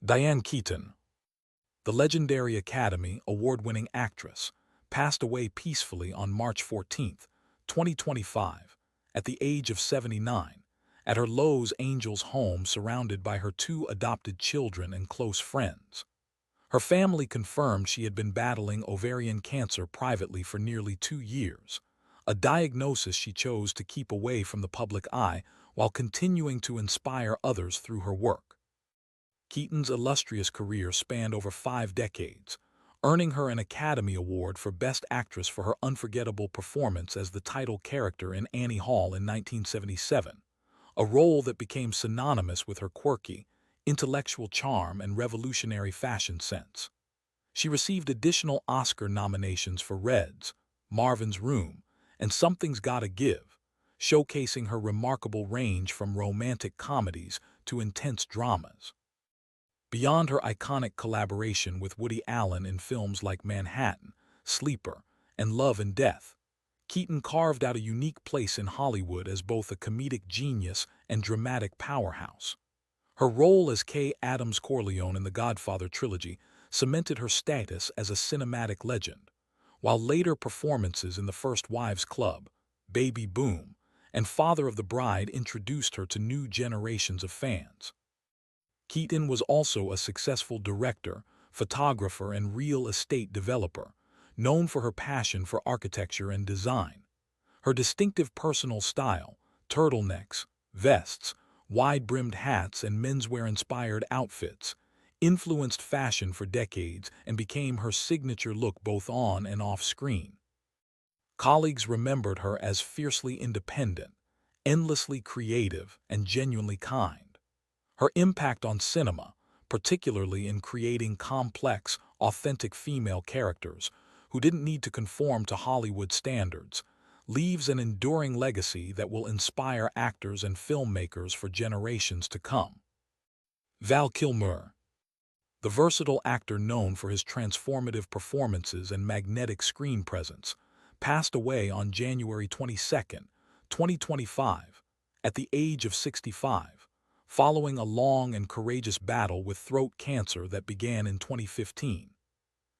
Diane Keaton, the legendary Academy Award-winning actress, passed away peacefully on March 14, 2025, at the age of 79, at her Los Angeles home surrounded by her two adopted children and close friends. Her family confirmed she had been battling ovarian cancer privately for nearly 2 years, a diagnosis she chose to keep away from the public eye while continuing to inspire others through her work. Keaton's illustrious career spanned over 5 decades, earning her an Academy Award for Best Actress for her unforgettable performance as the title character in Annie Hall in 1977, a role that became synonymous with her quirky, intellectual charm and revolutionary fashion sense. She received additional Oscar nominations for Reds, Marvin's Room, and Something's Gotta Give, showcasing her remarkable range from romantic comedies to intense dramas. Beyond her iconic collaboration with Woody Allen in films like Manhattan, Sleeper, and Love and Death, Keaton carved out a unique place in Hollywood as both a comedic genius and dramatic powerhouse. Her role as Kay Adams Corleone in the Godfather trilogy cemented her status as a cinematic legend, while later performances in The First Wives Club, Baby Boom, and Father of the Bride introduced her to new generations of fans. Keaton was also a successful director, photographer, and real estate developer, known for her passion for architecture and design. Her distinctive personal style, turtlenecks, vests, wide-brimmed hats, and menswear-inspired outfits, influenced fashion for decades and became her signature look both on and off screen. Colleagues remembered her as fiercely independent, endlessly creative, and genuinely kind. Her impact on cinema, particularly in creating complex, authentic female characters who didn't need to conform to Hollywood standards, leaves an enduring legacy that will inspire actors and filmmakers for generations to come. Val Kilmer, the versatile actor known for his transformative performances and magnetic screen presence, passed away on January 22, 2025, at the age of 65. Following a long and courageous battle with throat cancer that began in 2015.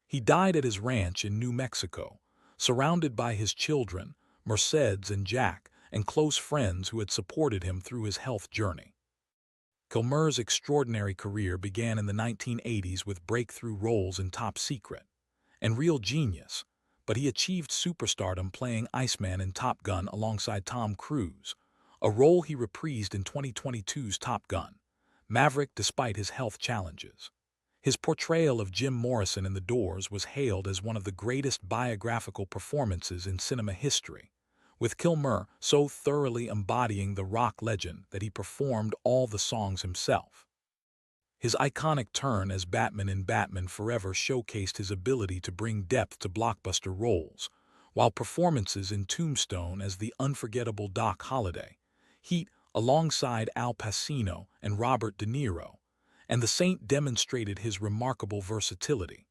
He died at his ranch in New Mexico, surrounded by his children, Mercedes and Jack, and close friends who had supported him through his health journey. Kilmer's extraordinary career began in the 1980s with breakthrough roles in Top Secret and Real Genius, but he achieved superstardom playing Iceman in Top Gun alongside Tom Cruise, a role he reprised in 2022's Top Gun: Maverick despite his health challenges. His portrayal of Jim Morrison in The Doors was hailed as one of the greatest biographical performances in cinema history, with Kilmer so thoroughly embodying the rock legend that he performed all the songs himself. His iconic turn as Batman in Batman Forever showcased his ability to bring depth to blockbuster roles, while performances in Tombstone as the unforgettable Doc Holliday, Heat alongside Al Pacino and Robert De Niro, and The Saint demonstrated his remarkable versatility.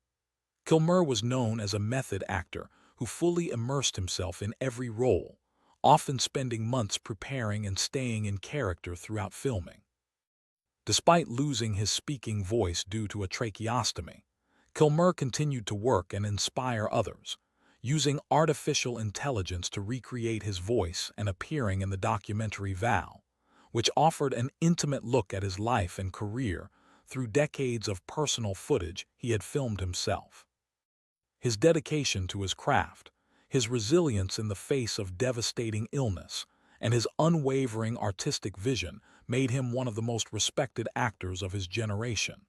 Kilmer was known as a method actor who fully immersed himself in every role, often spending months preparing and staying in character throughout filming. Despite losing his speaking voice due to a tracheostomy, Kilmer continued to work and inspire others, using artificial intelligence to recreate his voice and appearing in the documentary Val, which offered an intimate look at his life and career through decades of personal footage he had filmed himself. His dedication to his craft, his resilience in the face of devastating illness, and his unwavering artistic vision made him one of the most respected actors of his generation.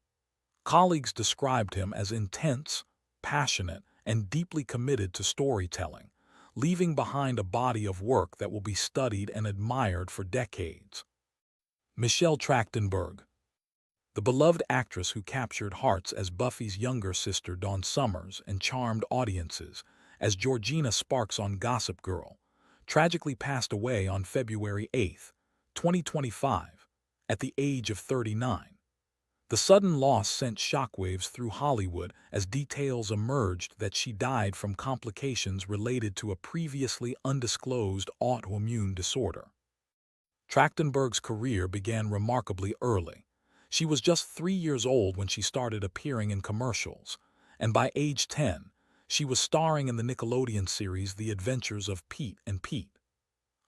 Colleagues described him as intense, passionate, and deeply committed to storytelling, leaving behind a body of work that will be studied and admired for decades. Michelle Trachtenberg, the beloved actress who captured hearts as Buffy's younger sister Dawn Summers and charmed audiences as Georgina Sparks on Gossip Girl, tragically passed away on February 8, 2025, at the age of 39. The sudden loss sent shockwaves through Hollywood as details emerged that she died from complications related to a previously undisclosed autoimmune disorder. Trachtenberg's career began remarkably early. She was just 3 years old when she started appearing in commercials, and by age 10, she was starring in the Nickelodeon series The Adventures of Pete and Pete.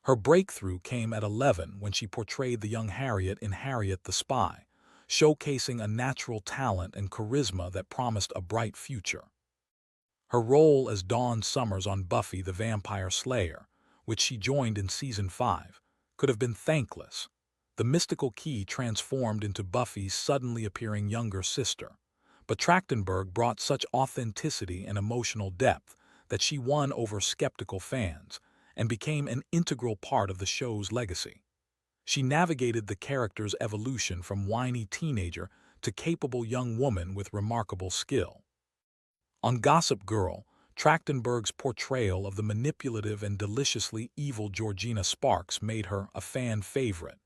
Her breakthrough came at 11 when she portrayed the young Harriet in Harriet the Spy, showcasing a natural talent and charisma that promised a bright future. Her role as Dawn Summers on Buffy the Vampire Slayer, which she joined in Season 5, could have been thankless. The mystical Key transformed into Buffy's suddenly appearing younger sister, but Trachtenberg brought such authenticity and emotional depth that she won over skeptical fans and became an integral part of the show's legacy. She navigated the character's evolution from whiny teenager to capable young woman with remarkable skill. On Gossip Girl, Trachtenberg's portrayal of the manipulative and deliciously evil Georgina Sparks made her a fan favorite,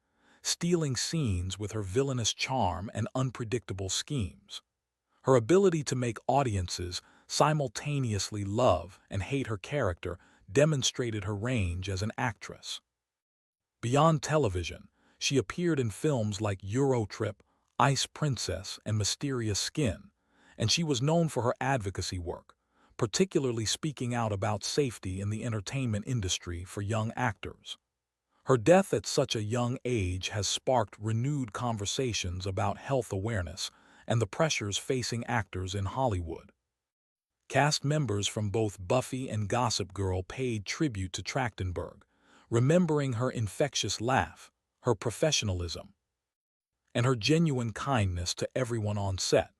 stealing scenes with her villainous charm and unpredictable schemes. Her ability to make audiences simultaneously love and hate her character demonstrated her range as an actress. Beyond television, she appeared in films like Eurotrip, Ice Princess, and Mysterious Skin, and she was known for her advocacy work, particularly speaking out about safety in the entertainment industry for young actors. Her death at such a young age has sparked renewed conversations about health awareness and the pressures facing actors in Hollywood. Cast members from both Buffy and Gossip Girl paid tribute to Trachtenberg, remembering her infectious laugh, her professionalism, and her genuine kindness to everyone on set.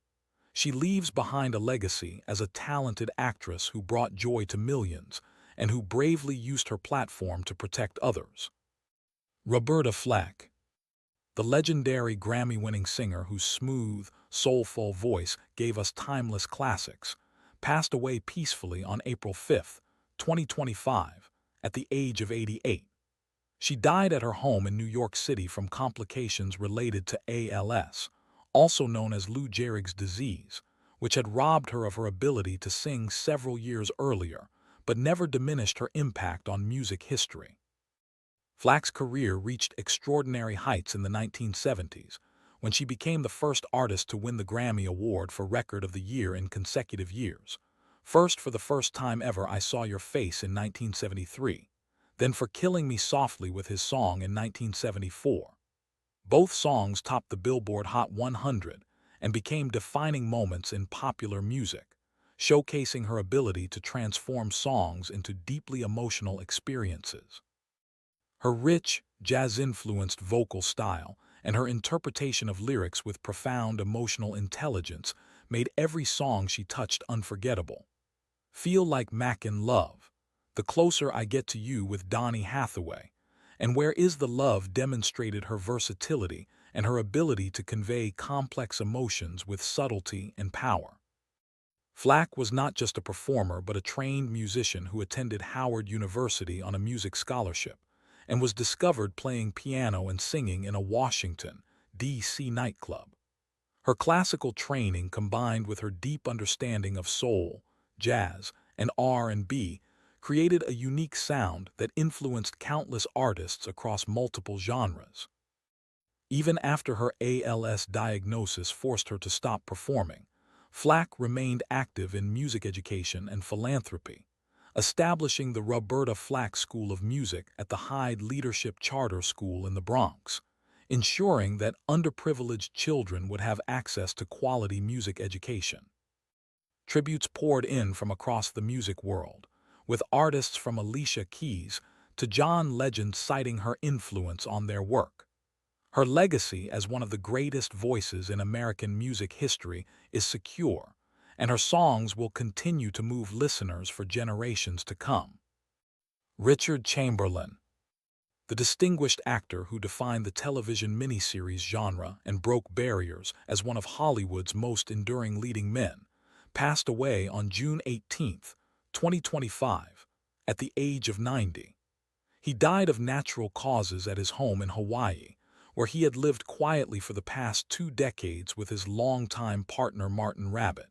She leaves behind a legacy as a talented actress who brought joy to millions and who bravely used her platform to protect others. Roberta Flack, the legendary Grammy-winning singer whose smooth, soulful voice gave us timeless classics, passed away peacefully on April 5, 2025, at the age of 88. She died at her home in New York City from complications related to ALS, also known as Lou Gehrig's disease, which had robbed her of her ability to sing several years earlier, but never diminished her impact on music history. Flack's career reached extraordinary heights in the 1970s, when she became the first artist to win the Grammy Award for Record of the Year in consecutive years. First, for the first time ever, I Saw Your Face in 1973, then for Killing Me Softly with his song in 1974. Both songs topped the Billboard Hot 100 and became defining moments in popular music, showcasing her ability to transform songs into deeply emotional experiences. Her rich, jazz-influenced vocal style and her interpretation of lyrics with profound emotional intelligence made every song she touched unforgettable. Feel Like Mac in Love, The Closer I Get to You with Donny Hathaway, and Where Is the Love demonstrated her versatility and her ability to convey complex emotions with subtlety and power. Flack was not just a performer but a trained musician who attended Howard University on a music scholarship, and was discovered playing piano and singing in a Washington, D.C. nightclub. Her classical training combined with her deep understanding of soul, jazz, and R&B created a unique sound that influenced countless artists across multiple genres. Even after her ALS diagnosis forced her to stop performing, Flack remained active in music education and philanthropy, establishing the Roberta Flack School of Music at the Hyde Leadership Charter School in the Bronx, ensuring that underprivileged children would have access to quality music education. Tributes poured in from across the music world, with artists from Alicia Keys to John Legend citing her influence on their work. Her legacy as one of the greatest voices in American music history is secure, and her songs will continue to move listeners for generations to come. Richard Chamberlain, the distinguished actor who defined the television miniseries genre and broke barriers as one of Hollywood's most enduring leading men, passed away on June 18, 2025, at the age of 90. He died of natural causes at his home in Hawaii, where he had lived quietly for the past 2 decades with his longtime partner Martin Rabbit.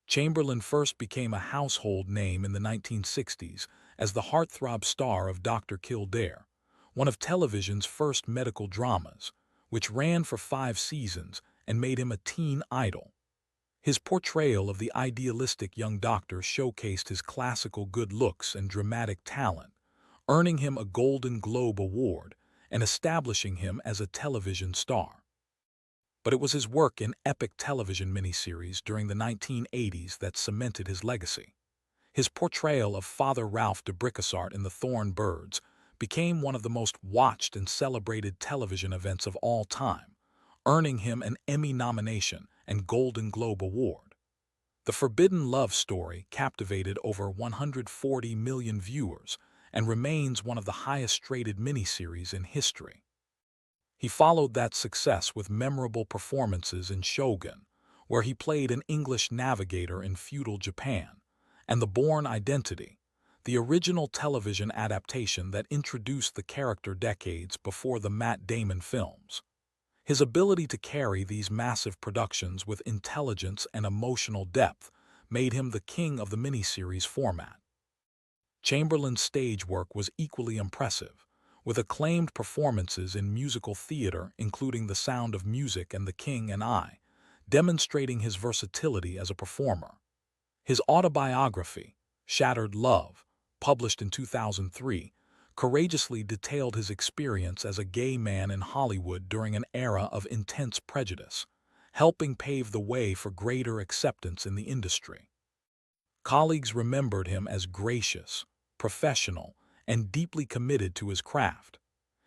Chamberlain first became a household name in the 1960s as the heartthrob star of Dr. Kildare, one of television's first medical dramas, which ran for 5 seasons and made him a teen idol. His portrayal of the idealistic young doctor showcased his classical good looks and dramatic talent, earning him a Golden Globe Award and establishing him as a television star. But it was his work in epic television miniseries during the 1980s that cemented his legacy. His portrayal of Father Ralph de Bricassart in The Thorn Birds became one of the most watched and celebrated television events of all time, earning him an Emmy nomination and Golden Globe Award. The Forbidden Love story captivated over 140 million viewers and remains one of the highest-rated miniseries in history. He followed that success with memorable performances in Shogun, where he played an English navigator in feudal Japan, and The Bourne Identity, the original television adaptation that introduced the character decades before the Matt Damon films. His ability to carry these massive productions with intelligence and emotional depth made him the king of the miniseries format. Chamberlain's stage work was equally impressive, with acclaimed performances in musical theater including The Sound of Music and The King and I, demonstrating his versatility as a performer. His autobiography, Shattered Love, published in 2003, courageously detailed his experience as a gay man in Hollywood during an era of intense prejudice, helping pave the way for greater acceptance in the industry. Colleagues remembered him as gracious, professional, and deeply committed to his craft.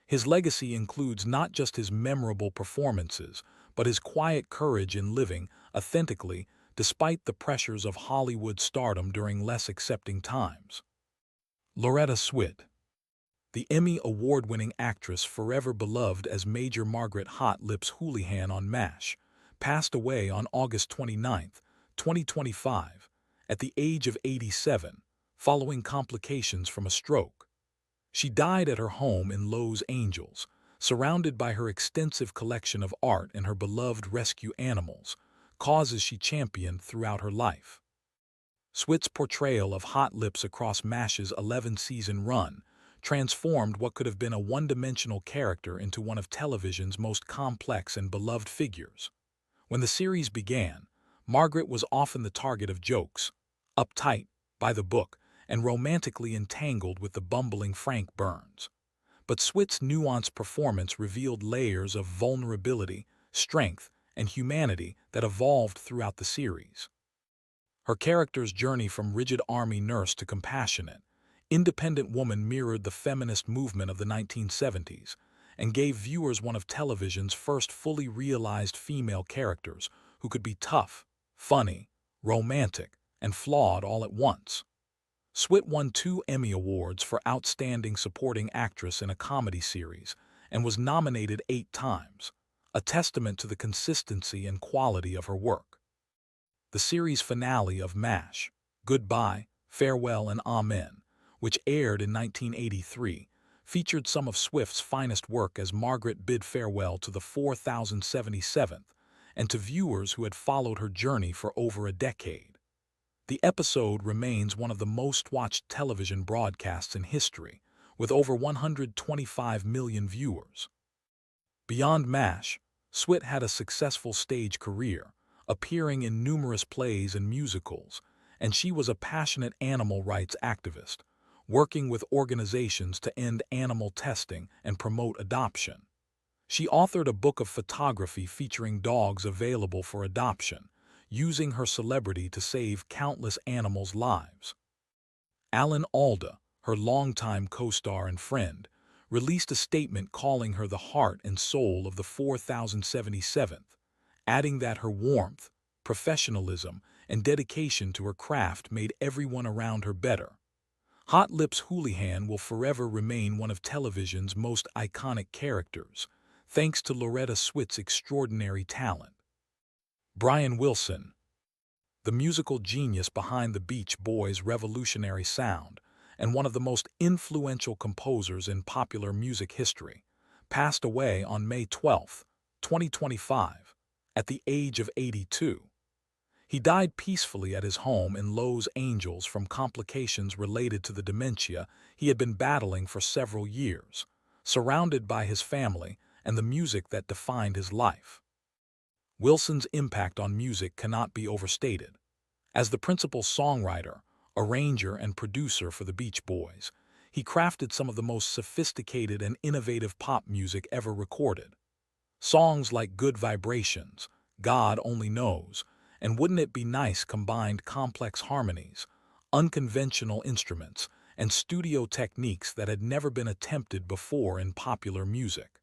His legacy includes not just his memorable performances, but his quiet courage in living authentically despite the pressures of Hollywood stardom during less accepting times. Loretta Swit, the Emmy award-winning actress forever beloved as Major Margaret Hot Lips Houlihan on MASH, passed away on August 29, 2025, at the age of 87, following complications from a stroke. She died at her home in Los Angeles, surrounded by her extensive collection of art and her beloved rescue animals, causes she championed throughout her life. Swit's portrayal of Hot Lips across MASH's 11-season run transformed what could have been a one-dimensional character into one of television's most complex and beloved figures. When the series began, Margaret was often the target of jokes, uptight, by the book, and romantically entangled with the bumbling Frank Burns. But Swit's nuanced performance revealed layers of vulnerability, strength, and humanity that evolved throughout the series. Her character's journey from rigid army nurse to compassionate, independent woman mirrored the feminist movement of the 1970s and gave viewers one of television's first fully realized female characters who could be tough, funny, romantic, and flawed all at once. Swit won 2 Emmy Awards for Outstanding Supporting Actress in a Comedy Series and was nominated 8 times, a testament to the consistency and quality of her work. The series finale of MASH, Goodbye, Farewell, and Amen, which aired in 1983, featured some of Swift's finest work as Margaret bid farewell to the 4077th and to viewers who had followed her journey for over a decade. The episode remains one of the most-watched television broadcasts in history, with over 125 million viewers. Beyond MASH, Swit had a successful stage career, appearing in numerous plays and musicals, and she was a passionate animal rights activist, working with organizations to end animal testing and promote adoption. She authored a book of photography featuring dogs available for adoption, using her celebrity to save countless animals' lives. Alan Alda, her longtime co-star and friend, released a statement calling her the heart and soul of the 4077th, adding that her warmth, professionalism, and dedication to her craft made everyone around her better. Hot Lips Houlihan will forever remain one of television's most iconic characters, thanks to Loretta Swit's extraordinary talent. Brian Wilson, the musical genius behind the Beach Boys' revolutionary sound and one of the most influential composers in popular music history, passed away on May 12, 2025, at the age of 82. He died peacefully at his home in Los Angeles from complications related to the dementia he had been battling for several years, surrounded by his family and the music that defined his life. Wilson's impact on music cannot be overstated. As the principal songwriter, arranger, and producer for the Beach Boys, he crafted some of the most sophisticated and innovative pop music ever recorded. Songs like Good Vibrations, God Only Knows, and Wouldn't It Be Nice combined complex harmonies, unconventional instruments, and studio techniques that had never been attempted before in popular music.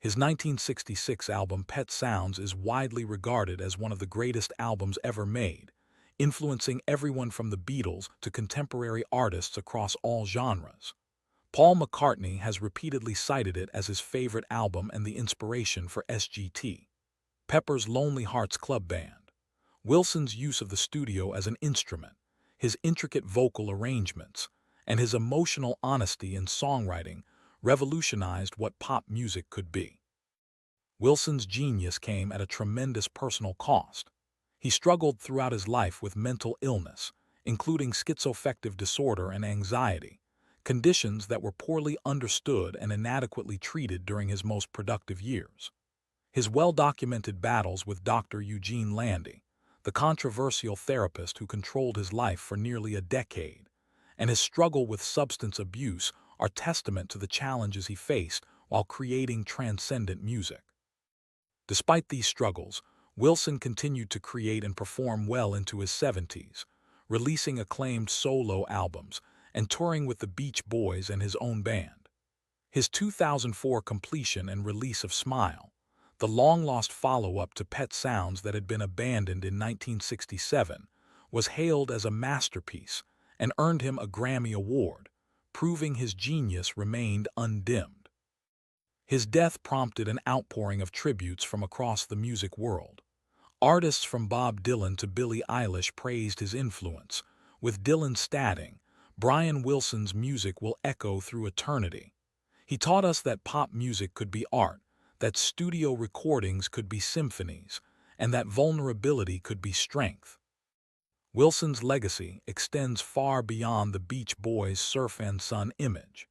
His 1966 album Pet Sounds is widely regarded as one of the greatest albums ever made, influencing everyone from the Beatles to contemporary artists across all genres. Paul McCartney has repeatedly cited it as his favorite album and the inspiration for SGT, Pepper's Lonely Hearts Club Band. Wilson's use of the studio as an instrument, his intricate vocal arrangements, and his emotional honesty in songwriting revolutionized what pop music could be. Wilson's genius came at a tremendous personal cost. He struggled throughout his life with mental illness, including schizoaffective disorder and anxiety, conditions that were poorly understood and inadequately treated during his most productive years. His well-documented battles with Dr. Eugene Landy, the controversial therapist who controlled his life for nearly a decade, and his struggle with substance abuse are testament to the challenges he faced while creating transcendent music. Despite these struggles, Wilson continued to create and perform well into his 70s, releasing acclaimed solo albums and touring with the Beach Boys and his own band. His 2004 completion and release of Smile, the long-lost follow-up to Pet Sounds that had been abandoned in 1967, was hailed as a masterpiece and earned him a Grammy Award, proving his genius remained undimmed. His death prompted an outpouring of tributes from across the music world. Artists from Bob Dylan to Billie Eilish praised his influence, with Dylan stating, "Brian Wilson's music will echo through eternity. He taught us that pop music could be art, that studio recordings could be symphonies, and that vulnerability could be strength." Wilson's legacy extends far beyond the Beach Boys' surf and sun image.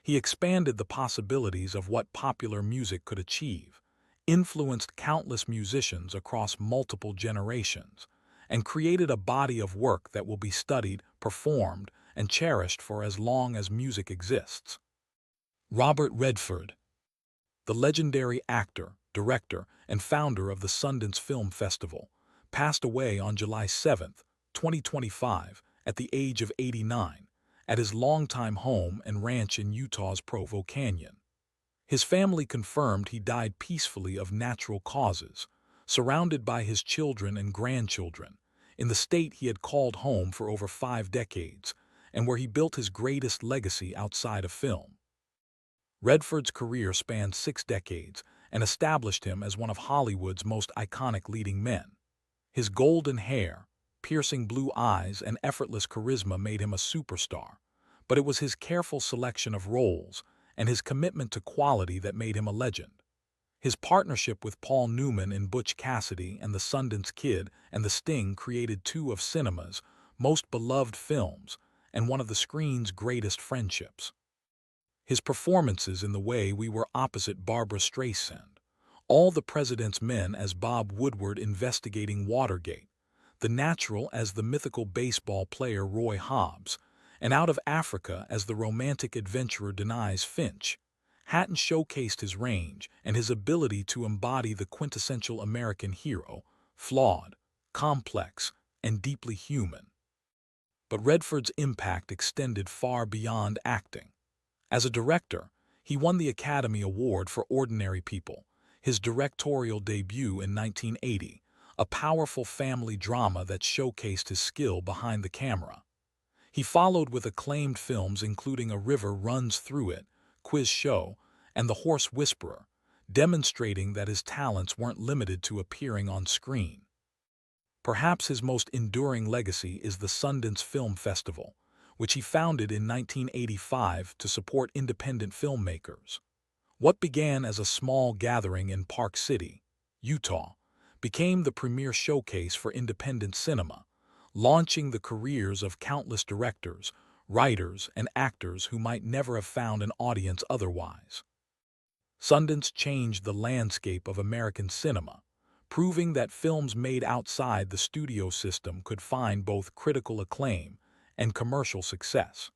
He expanded the possibilities of what popular music could achieve, influenced countless musicians across multiple generations, and created a body of work that will be studied, performed, and cherished for as long as music exists. Robert Redford, the legendary actor, director, and founder of the Sundance Film Festival, passed away on July 7, 2025, at the age of 89, at his longtime home and ranch in Utah's Provo Canyon. His family confirmed he died peacefully of natural causes, surrounded by his children and grandchildren, in the state he had called home for over 5 decades, and where he built his greatest legacy outside of film. Redford's career spanned 6 decades and established him as one of Hollywood's most iconic leading men. His golden hair, piercing blue eyes, and effortless charisma made him a superstar, but it was his careful selection of roles and his commitment to quality that made him a legend. His partnership with Paul Newman in Butch Cassidy and the Sundance Kid and The Sting created 2 of cinema's most beloved films and one of the screen's greatest friendships. His performances in The Way We Were opposite Barbra Streisand, All the President's Men as Bob Woodward investigating Watergate, The Natural as the mythical baseball player Roy Hobbs, and Out of Africa as the romantic adventurer Denise Finch, Hatton showcased his range and his ability to embody the quintessential American hero, flawed, complex, and deeply human. But Redford's impact extended far beyond acting. As a director, he won the Academy Award for Ordinary People, his directorial debut in 1980, a powerful family drama that showcased his skill behind the camera. He followed with acclaimed films including A River Runs Through It, Quiz Show, and The Horse Whisperer, demonstrating that his talents weren't limited to appearing on screen. Perhaps his most enduring legacy is the Sundance Film Festival, which he founded in 1985 to support independent filmmakers. What began as a small gathering in Park City, Utah, became the premier showcase for independent cinema, launching the careers of countless directors, writers, and actors who might never have found an audience otherwise. Sundance changed the landscape of American cinema, proving that films made outside the studio system could find both critical acclaim and commercial success.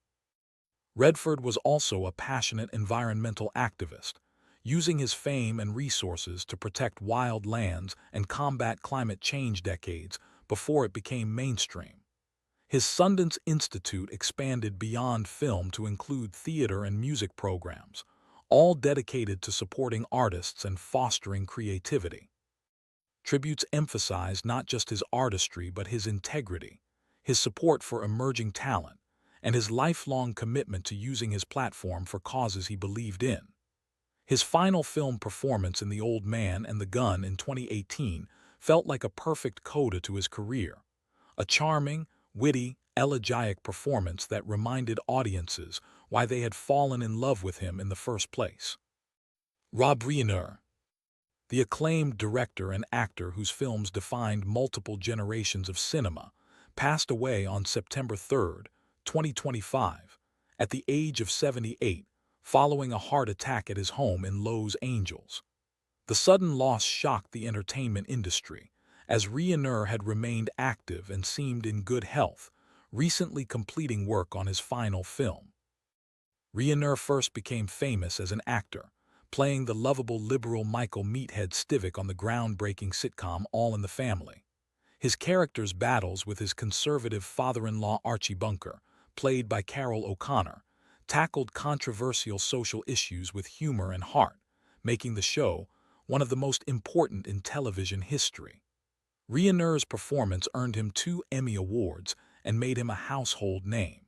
Redford was also a passionate environmental activist, using his fame and resources to protect wild lands and combat climate change decades before it became mainstream. His Sundance Institute expanded beyond film to include theater and music programs, all dedicated to supporting artists and fostering creativity. Tributes emphasized not just his artistry but his integrity, his support for emerging talent, and his lifelong commitment to using his platform for causes he believed in. His final film performance in The Old Man and the Gun in 2018 felt like a perfect coda to his career, a charming, witty, elegiac performance that reminded audiences why they had fallen in love with him in the first place. Rob Reiner, the acclaimed director and actor whose films defined multiple generations of cinema, passed away on September 3, 2025, at the age of 78, following a heart attack at his home in Los Angeles. The sudden loss shocked the entertainment industry, as Reiner had remained active and seemed in good health, recently completing work on his final film. Reiner first became famous as an actor, playing the lovable liberal Michael Meathead Stivic on the groundbreaking sitcom All in the Family. His character's battles with his conservative father-in-law Archie Bunker, played by Carroll O'Connor, tackled controversial social issues with humor and heart, making the show one of the most important in television history. Reiner's performance earned him 2 Emmy Awards and made him a household name.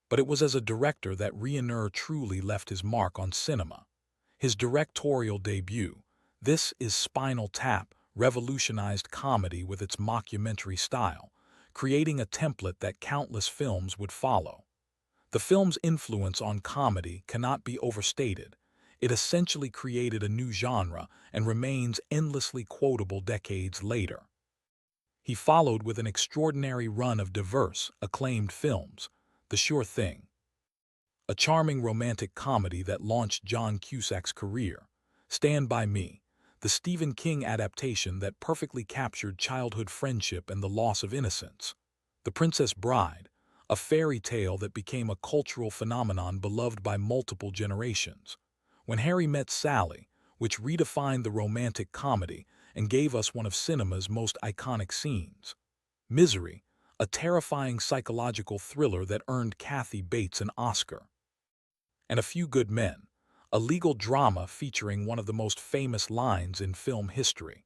But it was as a director that Reiner truly left his mark on cinema. His directorial debut, This Is Spinal Tap, revolutionized comedy with its mockumentary style, creating a template that countless films would follow. The film's influence on comedy cannot be overstated. It essentially created a new genre and remains endlessly quotable decades later. He followed with an extraordinary run of diverse, acclaimed films, The Sure Thing, a charming romantic comedy that launched John Cusack's career, Stand By Me, the Stephen King adaptation that perfectly captured childhood friendship and the loss of innocence, The Princess Bride, a fairy tale that became a cultural phenomenon beloved by multiple generations, When Harry Met Sally, which redefined the romantic comedy and gave us one of cinema's most iconic scenes, Misery, a terrifying psychological thriller that earned Kathy Bates an Oscar, and A Few Good Men, a legal drama featuring one of the most famous lines in film history.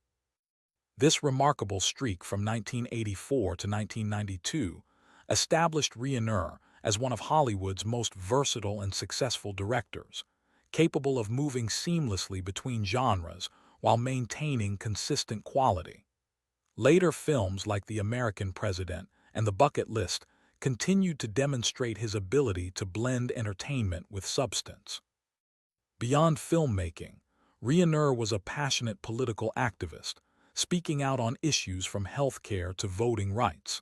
This remarkable streak from 1984 to 1992 established Reiner as one of Hollywood's most versatile and successful directors, capable of moving seamlessly between genres while maintaining consistent quality. Later films like The American President and The Bucket List continued to demonstrate his ability to blend entertainment with substance. Beyond filmmaking, Reiner was a passionate political activist, speaking out on issues from healthcare to voting rights.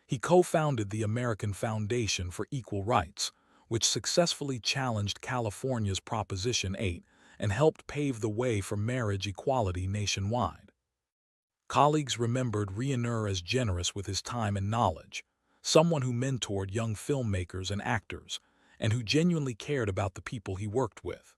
He co-founded the American Foundation for Equal Rights, which successfully challenged California's Proposition 8 and helped pave the way for marriage equality nationwide. Colleagues remembered Reiner as generous with his time and knowledge, someone who mentored young filmmakers and actors, and who genuinely cared about the people he worked with.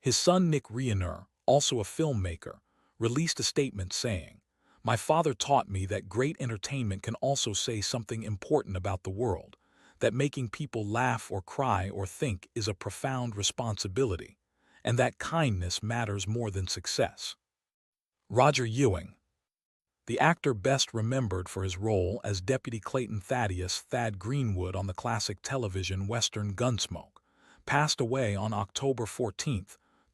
His son Nick Reiner, also a filmmaker, released a statement saying, "My father taught me that great entertainment can also say something important about the world, that making people laugh or cry or think is a profound responsibility, and that kindness matters more than success." Roger Ewing, the actor best remembered for his role as Deputy Clayton Thaddeus Thad Greenwood on the classic television western Gunsmoke, passed away on October 14,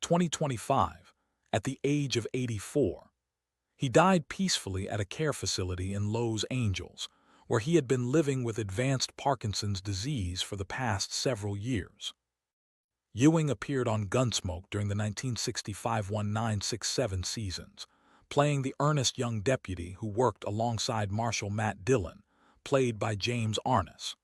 2025, at the age of 84. He died peacefully at a care facility in Los Angeles, where he had been living with advanced Parkinson's disease for the past several years. Ewing appeared on Gunsmoke during the 1965-1967 seasons, playing the earnest young deputy who worked alongside Marshal Matt Dillon, played by James Arness.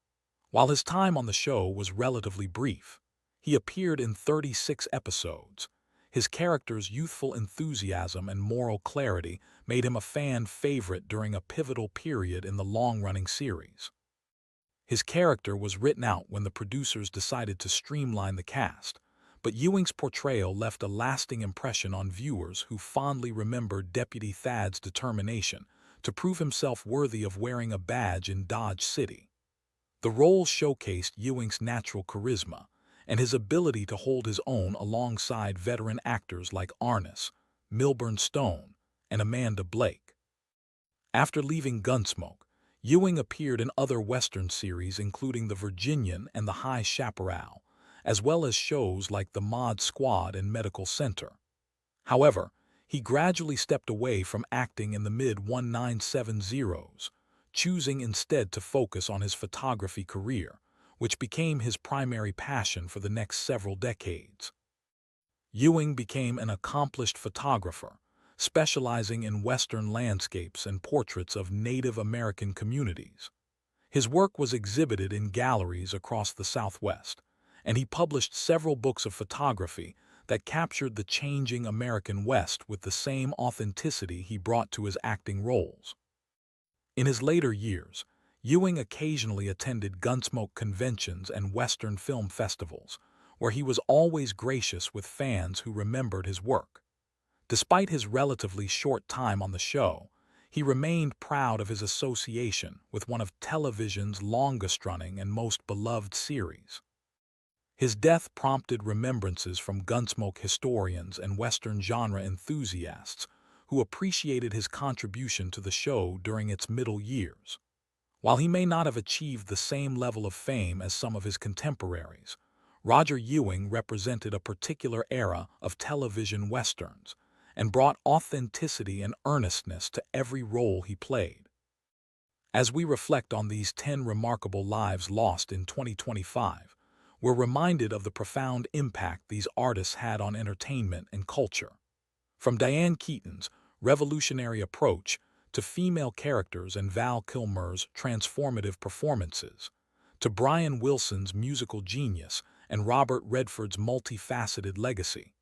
While his time on the show was relatively brief, he appeared in 36 episodes, His character's youthful enthusiasm and moral clarity made him a fan favorite during a pivotal period in the long-running series. His character was written out when the producers decided to streamline the cast, but Ewing's portrayal left a lasting impression on viewers who fondly remembered Deputy Thad's determination to prove himself worthy of wearing a badge in Dodge City. The role showcased Ewing's natural charisma and his ability to hold his own alongside veteran actors like Arness, Milburn Stone, and Amanda Blake. After leaving Gunsmoke, Ewing appeared in other Western series including The Virginian and The High Chaparral, as well as shows like The Mod Squad and Medical Center. However, he gradually stepped away from acting in the mid-1970s, choosing instead to focus on his photography career, which became his primary passion for the next several decades. Ewing became an accomplished photographer, specializing in Western landscapes and portraits of Native American communities. His work was exhibited in galleries across the Southwest, and he published several books of photography that captured the changing American West with the same authenticity he brought to his acting roles. In his later years, Ewing occasionally attended Gunsmoke conventions and Western film festivals, where he was always gracious with fans who remembered his work. Despite his relatively short time on the show, he remained proud of his association with one of television's longest-running and most beloved series. His death prompted remembrances from Gunsmoke historians and Western genre enthusiasts who appreciated his contribution to the show during its middle years. While he may not have achieved the same level of fame as some of his contemporaries, Roger Ewing represented a particular era of television westerns and brought authenticity and earnestness to every role he played. As we reflect on these 10 remarkable lives lost in 2025, we're reminded of the profound impact these artists had on entertainment and culture. From Diane Keaton's revolutionary approach to female characters and Val Kilmer's transformative performances, to Brian Wilson's musical genius and Robert Redford's multifaceted legacy,